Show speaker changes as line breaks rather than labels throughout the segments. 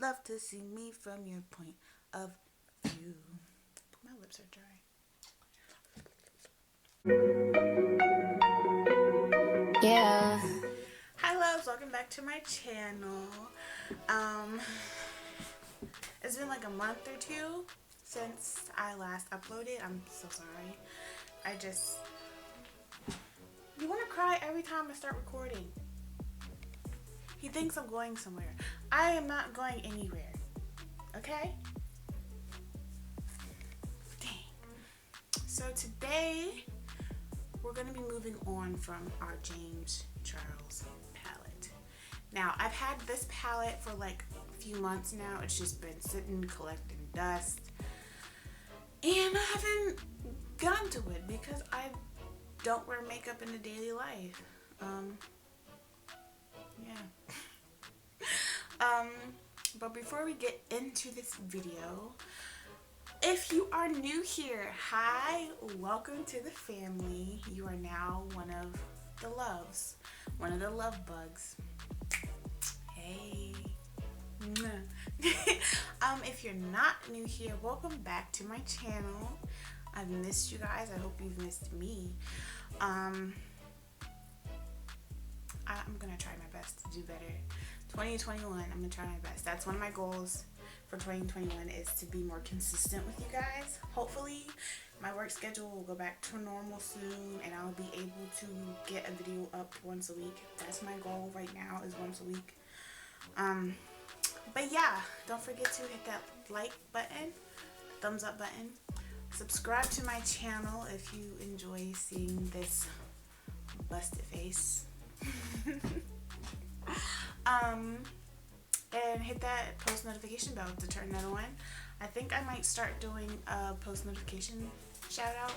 love to see me from your point of view. My lips are dry.
Yeah.
Hi loves, welcome back to my channel. It's been like a month or two since I last uploaded. I'm so sorry. You want to cry every time I start recording. He thinks I'm going somewhere. I am not going anywhere. Okay? Dang. So today we're going to be moving on from our James Charles palette. Now, I've had this palette for like a few months now. It's just been sitting, collecting dust. And I haven't gotten to it because I don't wear makeup in the daily life. But before we get into this video, if you are new here, hi, welcome to the family. You are now one of the loves, one of the love bugs. Hey. If you're not new here, welcome back to my channel. I've missed you guys. I hope you've missed me. I'm gonna try my best to do better. 2021, I'm gonna try my best. That's one of my goals for 2021, is to be more consistent with you guys. Hopefully my work schedule will go back to normal soon and I'll be able to get a video up once a week. That's my goal right now, is once a week. But yeah, don't forget to hit that like button, thumbs up button. Subscribe to my channel if you enjoy seeing this busted face. And hit that post notification bell to turn that on. I think I might start doing a post notification shout out.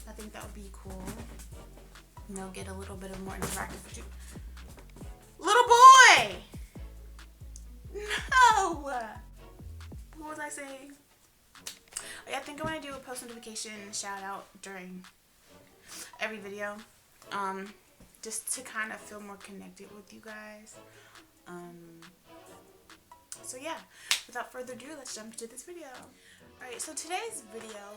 I think that would be cool. You know, get a little bit of more interactive with you. Little boy! No! What was I saying? I think I want to do a post notification shout out during every video. Just to kind of feel more connected with you guys. So yeah, without further ado, let's jump into this video. Alright, so today's video,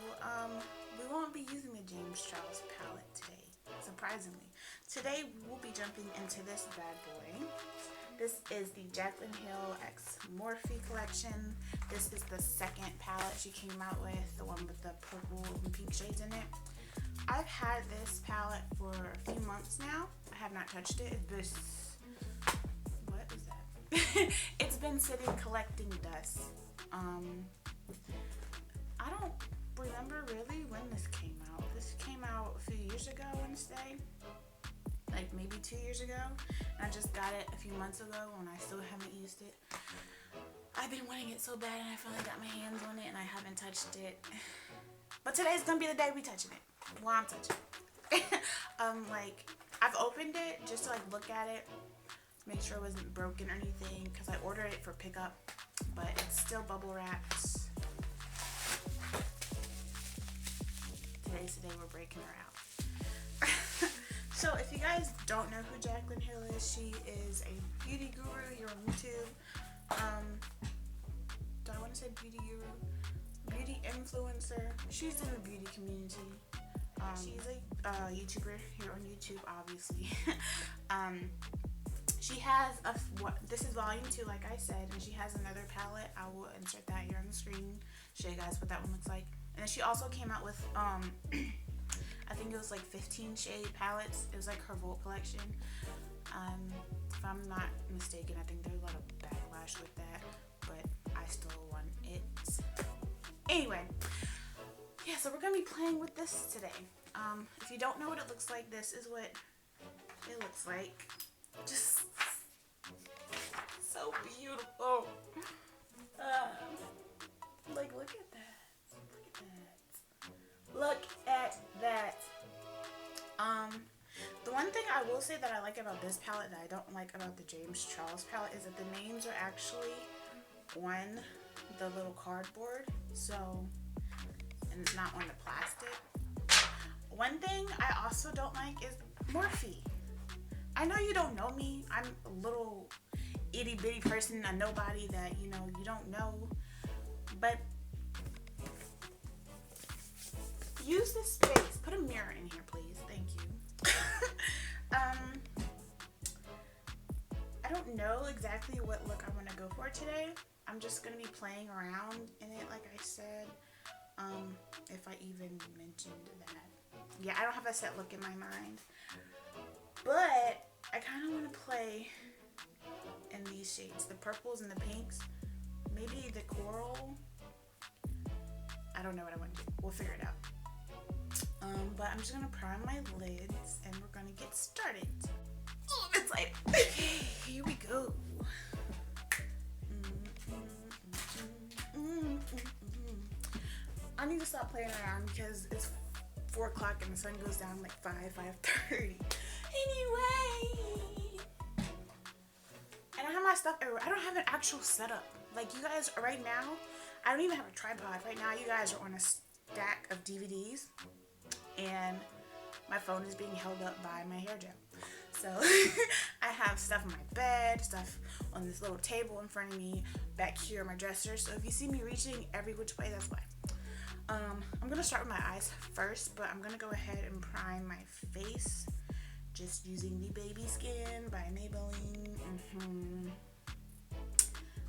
we won't be using the James Charles palette today, surprisingly. Today, we'll be jumping into this bad boy. This is the Jaclyn Hill X Morphe collection. This is the second palette she came out with, the one with the purple and pink shades in it. I've had this palette for a few months now. I have not touched it. What is that? It's been sitting collecting dust. I don't remember really when this came out. This came out a few years ago, I want to say. Like maybe 2 years ago. And I just got it a few months ago and I still haven't used it. I've been wanting it so bad and I finally got my hands on it and I haven't touched it. But today's gonna be the day we touching it. Well, I'm touching it. Like, I've opened it just to like look at it, make sure it wasn't broken or anything, because I ordered it for pickup, but it's still bubble wrapped. Today's the day we're breaking her out. So if you guys don't know who Jaclyn Hill is, she is a beauty guru here on YouTube. Do I want to say beauty guru? Beauty influencer. She's in the beauty community. She's a YouTuber here on YouTube, obviously. She has this is volume 2, like I said, and she has another palette. I will insert that here on the screen, show you guys what that one looks like. And then she also came out with I think it was like 15 shade palettes. It was like her Volt collection. If I'm not mistaken, I think there's a lot of backlash with that, but I still want it. Anyway, yeah, so we're gonna be playing with this today. If you don't know what it looks like, this is what it looks like. Just so beautiful. Like, look at that. Look at that. The one thing I will say that I like about this palette that I don't like about the James Charles palette is that the names are actually on the little cardboard, so, and it's not on the plastic. One thing I also don't like is Morphe. I know you don't know me. I'm a little itty bitty person, a nobody that, you know, you don't know. But use this space. Put a mirror in here, please. Thank you. I don't know exactly what look I want to go for today. I'm just going to be playing around in it, like I said. If I even mentioned that. Yeah, I don't have a set look in my mind. But I kind of want to play in these shades. The purples and the pinks. Maybe the coral. I don't know what I want to do. We'll figure it out. But I'm just going to prime my lids and we're going to get started. Oh, it's like, okay, here we go. I need to stop playing around because it's 4 o'clock and the sun goes down like 5:30. Anyway, I don't have my stuff everywhere. I don't have an actual setup. Like you guys, right now, I don't even have a tripod. Right now, you guys are on a stack of DVDs and my phone is being held up by my hair gel. So I have stuff on my bed, stuff on this little table in front of me, back here on my dresser. So if you see me reaching every which way, that's why. I'm going to start with my eyes first, but I'm going to go ahead and prime my face just using the Baby Skin by Maybelline.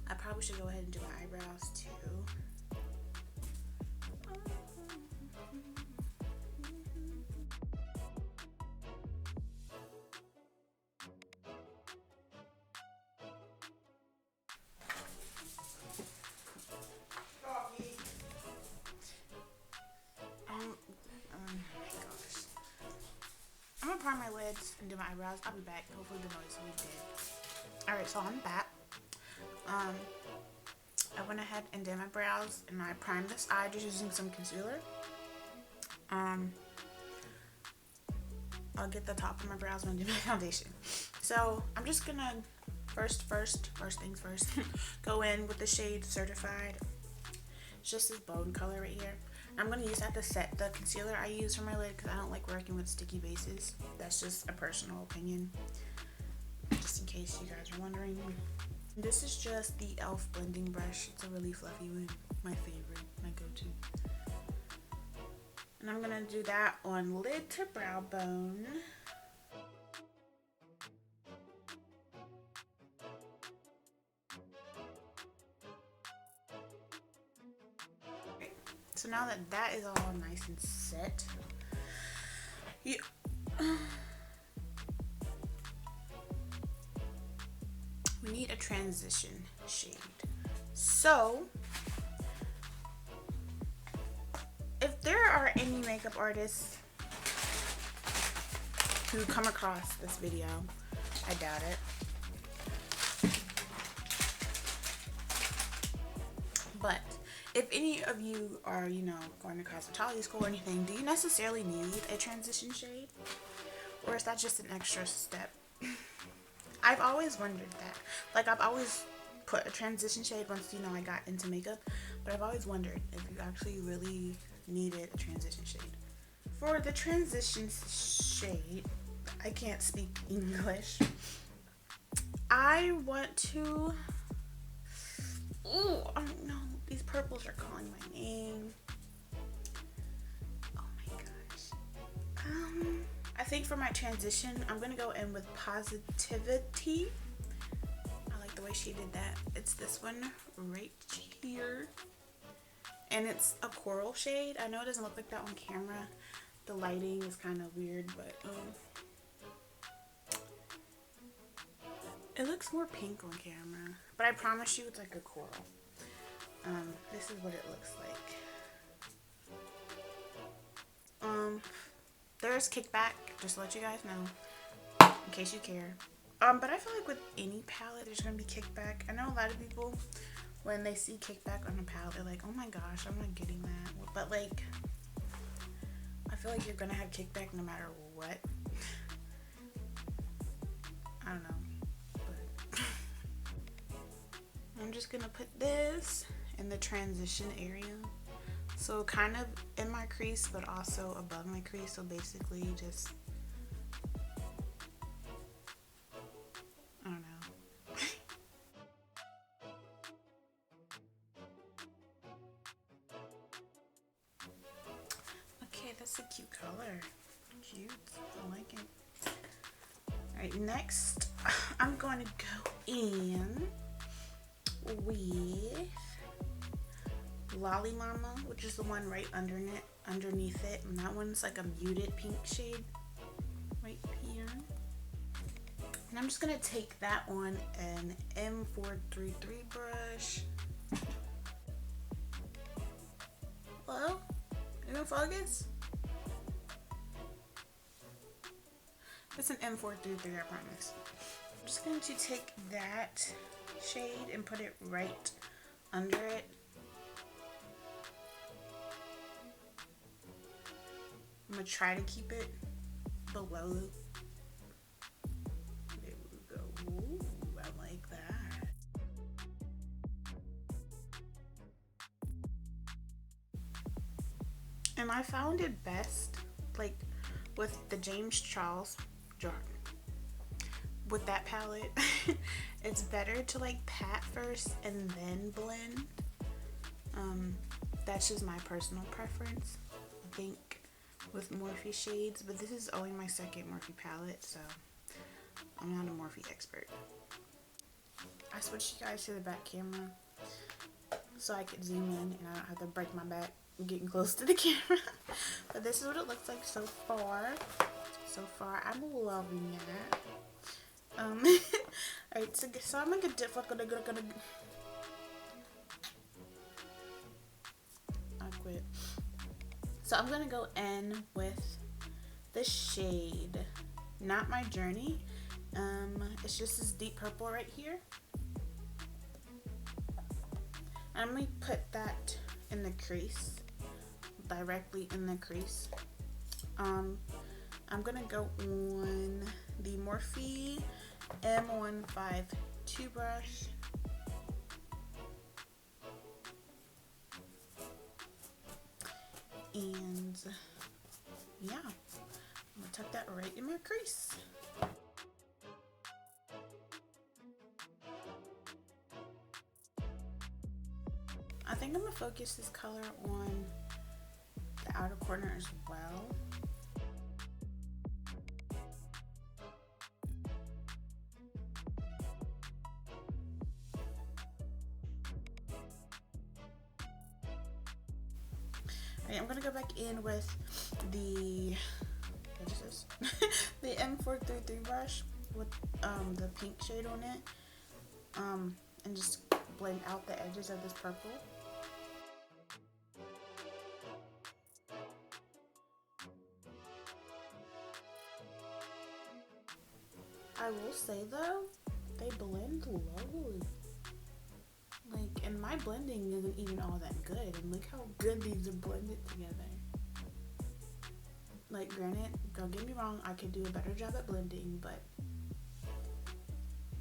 I probably should go ahead and do my eyebrows too. I'm gonna prime my lids and do my eyebrows. I'll be back. Hopefully the noise will be dead. Alright, so I'm back. I went ahead and did my brows and I primed this eye just using some concealer. I'll get the top of my brows when I do my foundation. So I'm just gonna first things first, go in with the shade Certified. It's just this bone color right here. I'm going to use that to set the concealer I use for my lid because I don't like working with sticky bases. That's just a personal opinion, just in case you guys are wondering. This is just the e.l.f. blending brush. It's a really fluffy one, my favorite, my go-to. And I'm going to do that on lid to brow bone. So now that that is all nice and set, we need a transition shade. So if there are any makeup artists who come across this video, I doubt it, but if any of you are, you know, going to cosmetology school or anything, do you necessarily need a transition shade? Or is that just an extra step? I've always wondered that. Like, I've always put a transition shade once, you know, I got into makeup. But I've always wondered if you actually really needed a transition shade. For the transition shade, I can't speak English. I want to... Ooh, I don't know. These purples are calling my name. Oh my gosh. I think for my transition, I'm gonna go in with Positivity. I like the way she did that. It's this one right here. And it's a coral shade. I know it doesn't look like that on camera. The lighting is kind of weird, but it looks more pink on camera. But I promise you it's like a coral. This is what it looks like. There's kickback, just to let you guys know, in case you care. But I feel like with any palette, there's gonna be kickback. I know a lot of people, when they see kickback on a palette, they're like, oh my gosh, I'm not getting that. But like, I feel like you're gonna have kickback no matter what. I don't know. But I'm just gonna put this in the transition area, so kind of in my crease but also above my crease, so basically just, I don't know. That's a cute color. Cute. I like it. Alright, next I'm going to go in with Lolly Mama, which is the one right underneath it. And that one's like a muted pink shade right here. And I'm just going to take that on an M433 brush. Hello? You gonna focus? It's an M433, I promise. I'm just going to take that shade and put it right under it. I'm gonna try to keep it below. There we go. Ooh, I like that. And I found it best, like, with the James Charles jar. With that palette, it's better to like pat first and then blend. That's just my personal preference, I think, with Morphe shades. But this is only my second Morphe palette, so I'm not a Morphe expert. I switched you guys to the back camera so I could zoom in and I don't have to break my back getting close to the camera. But this is what it looks like so far. So far, I'm loving it. Alright, so I'm gonna I quit. So I'm gonna go in with the shade Not My Journey. It's just this deep purple right here. I'm gonna put that in the crease, directly in the crease. I'm gonna go on the Morphe M152 brush. And yeah, I'm gonna tuck that right in my crease. I think I'm gonna focus this color on the outer corner as well. Alright, I'm gonna go back in with the what is this? The M433 brush with the pink shade on it, and just blend out the edges of this purple. I will say though, they blend lovely. Like, and my blending isn't even all that good, and look how good these are blended together. Like, granted, don't get me wrong, I could do a better job at blending, but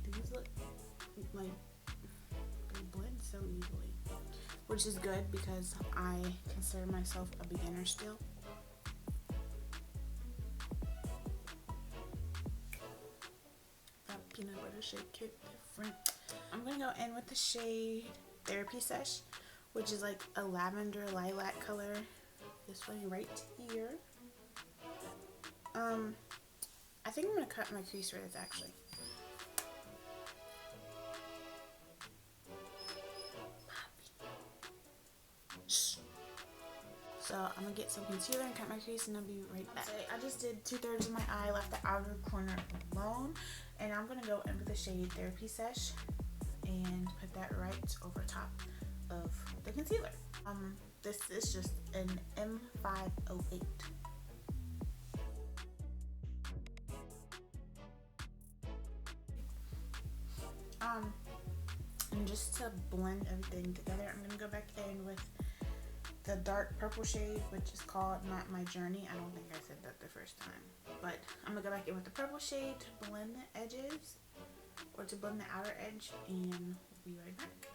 these look like they blend so easily, which is good because I consider myself a beginner still. That peanut butter shake hit different. I'm gonna go in with the shade Therapy Sesh, which is like a lavender lilac color. This one right here. I think I'm gonna cut my crease for this actually. So I'm gonna get some concealer and cut my crease, and I'll be right back. I just did 2/3 of my eye, left the outer corner alone, and I'm gonna go in with the shade Therapy Sesh and put that right over top of the concealer. This is just an M508. And just to blend everything together, I'm gonna go back in with the dark purple shade, which is called Not My Journey. I don't think I said that the first time, but I'm gonna go back in with the purple shade to blend the edges, or to blend the outer edge, and we'll be right back.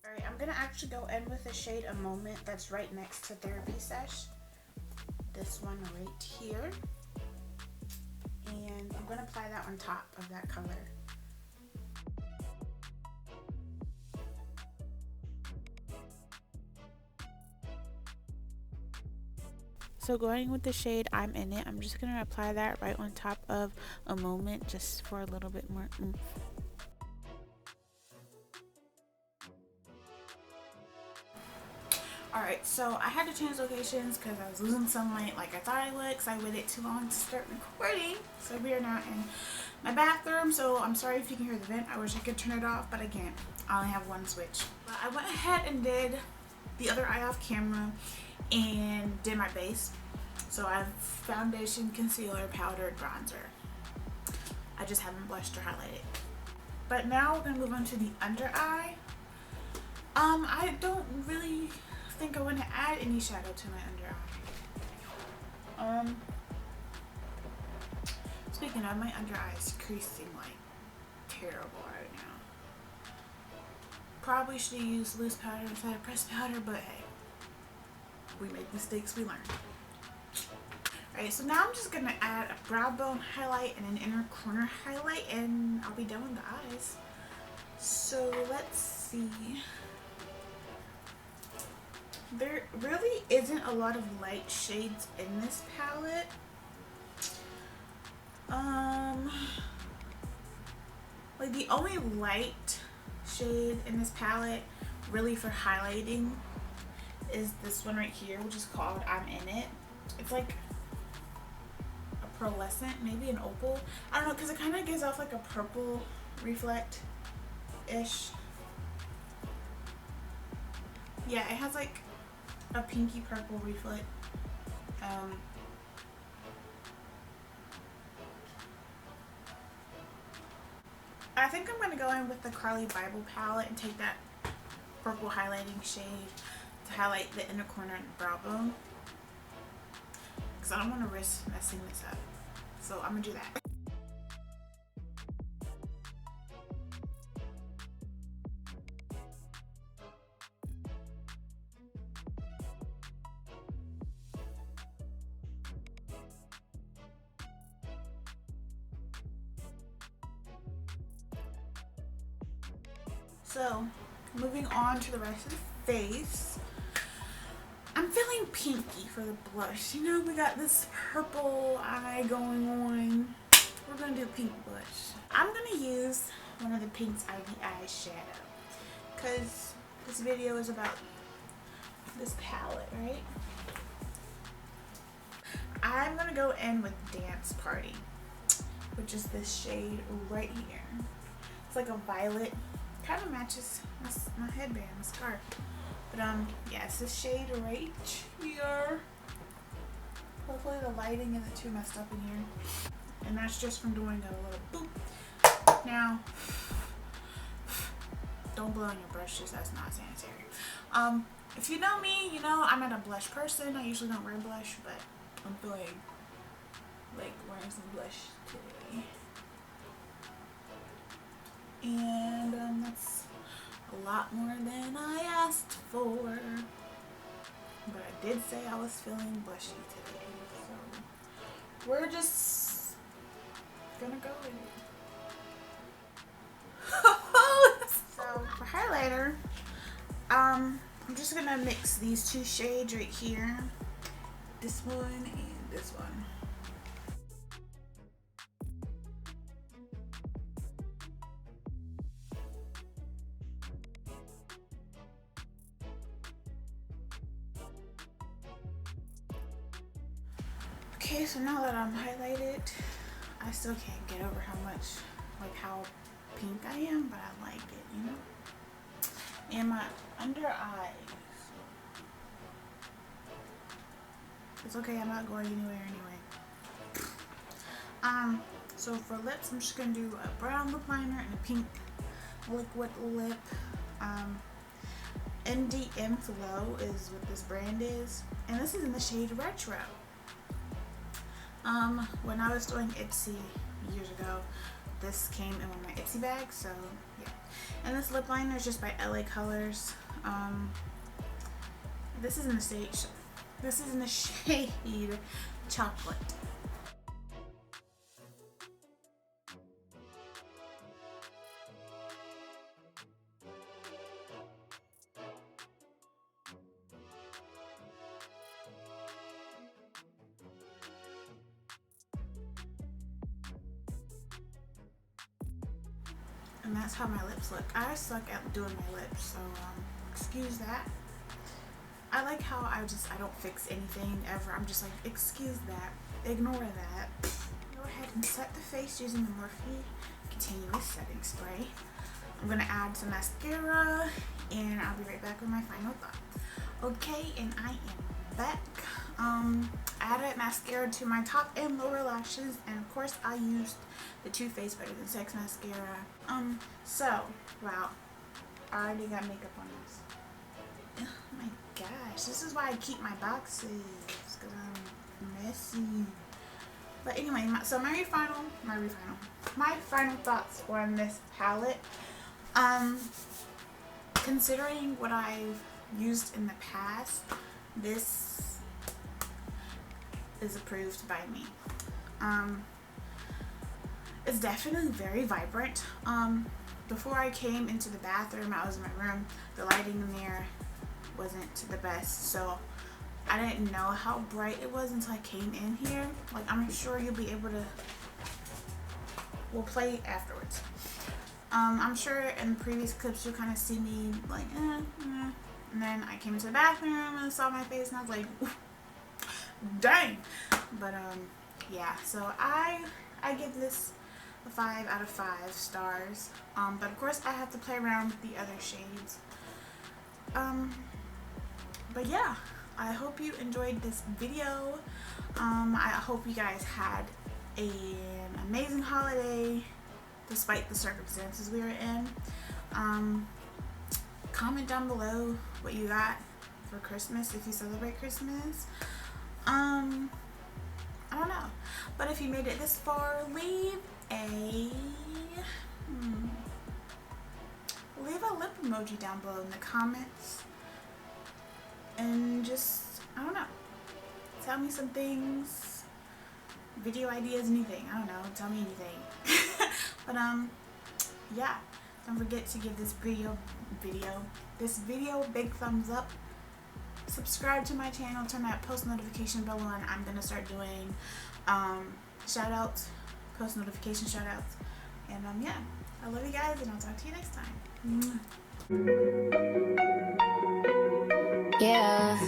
Alright, I'm gonna actually go in with the shade A Moment that's right next to Therapy Sesh. This one right here. And I'm gonna apply that on top of that color. So going with the shade I'm In It, I'm just going to apply that right on top of A Moment just for a little bit more oomph. Alright, so I had to change locations because I was losing sunlight like I thought I would, because I waited too long to start recording. So we are now in my bathroom, so I'm sorry if you can hear the vent. I wish I could turn it off, but I can't. I only have one switch. But I went ahead and did the other eye off camera and did my base. So I have foundation, concealer, powder, bronzer. I just haven't blushed or highlighted. But now we're going to move on to the under eye. I don't really think I want to add any shadow to my under eye. Speaking of, my under eye is creasing like terrible right now. Probably should have used loose powder instead of pressed powder, but hey, we make mistakes, we learn. Alright, so now I'm just gonna add a brow bone highlight and an inner corner highlight, and I'll be done with the eyes. So let's see. There really isn't a lot of light shades in this palette. Like the only light shade in this palette really for highlighting is this one right here, which is called I'm In It. It's like a pearlescent, maybe an opal. I don't know, because it kind of gives off like a purple reflect-ish. Yeah, it has like a pinky purple reflect. I think I'm going to go in with the Carli Bybel palette and take that purple highlighting shade to highlight the inner corner and the brow bone, because I don't want to risk messing this up. So I'm going to do that. So, moving on to the rest of the face. I'm feeling pinky for the blush. You know, we got this purple eye going on. We're going to do pink blush. I'm going to use one of the Pink's Ivy Eyeshadow, because this video is about this palette, right? I'm going to go in with Dance Party, which is this shade right here. It's like a violet. Kind of matches my headband, my scarf. But yeah, it's this shade right here. Hopefully the lighting isn't too messed up in here. And that's just from doing a little boop. Now, don't blow on your brushes, that's not sanitary. If you know me, you know I'm not a blush person. I usually don't wear blush, but I'm feeling like wearing some blush today. And that's a lot more than I asked for, but I did say I was feeling blushy today, so we're just gonna go with it. So for highlighter, I'm just gonna mix these two shades right here, this one and this one. Okay, so now that I'm highlighted, I still can't get over how pink I am, but I like it, you know? And my under eyes. It's okay, I'm not going anywhere anyway. So for lips, I'm just gonna do a brown lip liner and a pink liquid lip. MDM Flow is what this brand is, and this is in the shade Retro. When I was doing Ipsy years ago, this came in one of my Ipsy bags, so yeah. And this lip liner is just by LA Colors. This is in the shade Chocolate. And that's how my lips look. I suck at doing my lips, so excuse that. I like how I don't fix anything ever. I'm just like, excuse that, ignore that. Go ahead and set the face using the Morphe Continuous Setting Spray. I'm gonna add some mascara and I'll be right back with my final thoughts. Okay, and I am back. I added mascara to my top and lower lashes, and of course I used the Too Faced Better Than Sex mascara. So wow, I already got makeup on this. Oh my gosh, this is why I keep my boxes, because I'm messy. But anyway, my final thoughts on this palette. Considering what I've used in the past, this is approved by me. It's definitely very vibrant. Before I came into the bathroom, I was in my room, the lighting in there wasn't the best, so I didn't know how bright it was until I came in here. Like, I'm sure you'll be able to, we'll play afterwards. I'm sure in previous clips you'll kind of see me like, and then I came into the bathroom and saw my face and I was like, dang. But yeah, so I give this a 5 out of 5 stars. But of course I have to play around with the other shades. But yeah, I hope you enjoyed this video. I hope you guys had an amazing holiday despite the circumstances we were in. Comment down below what you got for Christmas if you celebrate Christmas. I don't know, but if you made it this far, leave a lip emoji down below in the comments, and just, I don't know, tell me some things, video ideas, anything. I don't know, tell me anything. But yeah, don't forget to give this video big thumbs up. Subscribe to my channel, turn that post notification bell on. I'm gonna start doing shout outs, post notification shout outs. And yeah, I love you guys, and I'll talk to you next time.
Yeah.